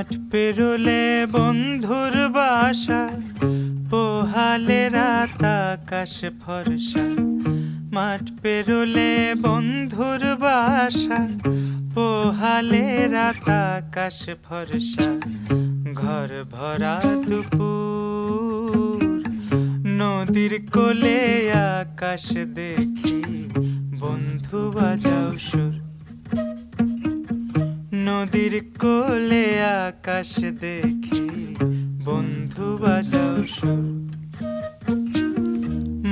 মাঠ পেরোলে বন্ধুর বাসা, পোহালে রাত আকাশ ফর্সা। মাঠ পেরোলে বন্ধুর বাসা, পোহালে রাত আকাশ ফর্সা। ঘর ভরা দুপুর, নদীর কোলে আকাশ দেখি, বন্ধু বাজাও সুর। নদীর কোলে আকাশ দেখি, বন্ধু বাজাও সুর।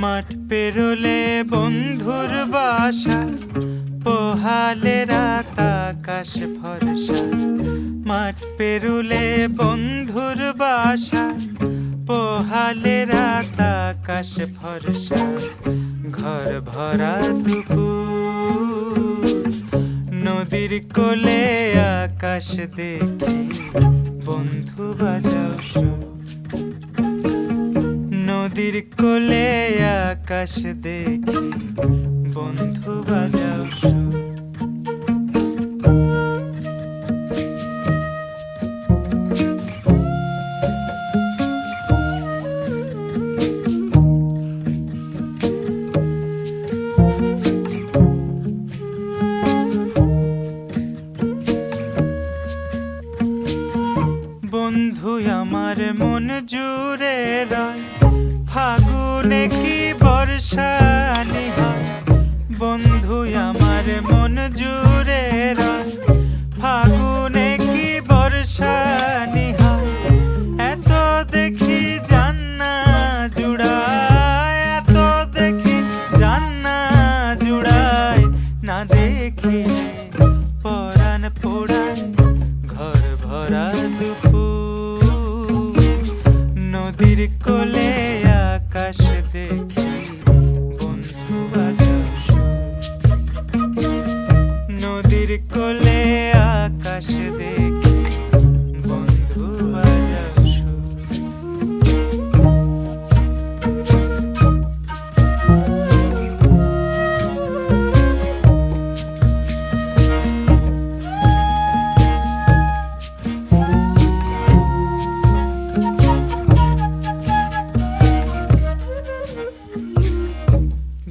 মাঠ পেরোলে বন্ধুর বাসা, পোহালে রাত আকাশ ফর্সা। মাঠ পেরোলে বন্ধুর বাসা, পোহালে রাত আকাশ ফর্সা। ঘর ভরা দুপুর, নদীর কোলে আকাশ দেখি, বন্ধু বাজাও সুর। নদীর কোলে আকাশ দেখি, বন্ধু বাজাও সুর। বন্ধু আমার মন জুড়ে রয়, ফাগুনে কি বর্ষানি হয়। বন্ধু আমার মন জুড়ে রয়, ফাগুনে কি বর্ষানি হয়। এত দেখি জান্না জুড়ায়, এত দেখি জান্না জুড়ায়। না দেখিলে পরাণ পোড়ায়, ঘর ভরা দুপুর, নদীর কোলে আকাশ দেখি, বন্ধু বাজাও সুর। নদীর কোলে আকাশ দেখি, বন্ধু বাজাও সুর।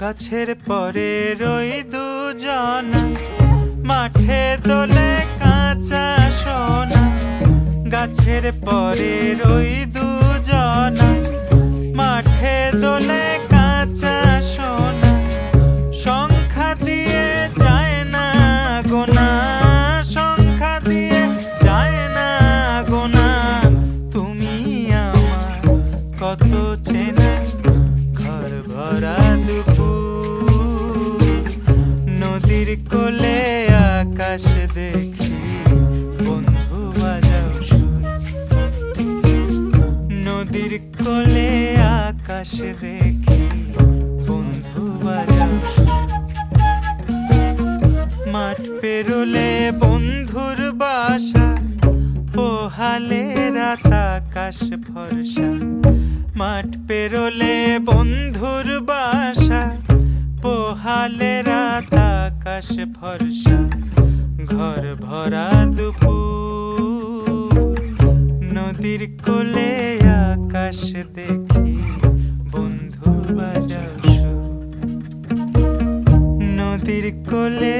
গাছের পরে রই দুজনা, মাঠে দোলে কাঁচা সোনা। গাছের পরে রই দুজনা, মাঠে দোলে কাঁচা সোনা। সংখ্যা দিয়ে যায় না গোনা, সংখ্যা দিয়ে যায় না গোনা। তুমি আমার কত চেনা, ঘর ভরা দুপুর, নদীর কোলে আকাশ দেখি, বন্ধু বাজাও সুর। নদীর কোলে আকাশ দেখি, বন্ধু বাজাও সুর। মাঠ পেরোলে বন্ধুর বাসা, পোহালে রাত আকাশ ফর্সা। মাঠ পেরোলে বন্ধুর বাসা, পোহালে রাত আকাশ ফর্সা। ঘর ভরা দুপুর, নদীর কোলে আকাশ দেখি, বন্ধু বাজাও সুর। নদীর কোলে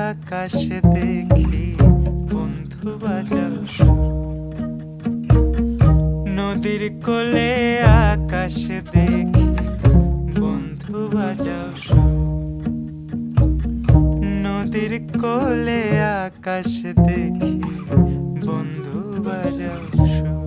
আকাশ দেখি, বন্ধু বাজাও সুর। নদীর কোলে আকাশ দেখি, বন্ধু বাজাও সুর। নদীর কোলে আকাশ দেখি, বন্ধু বাজাও সুর।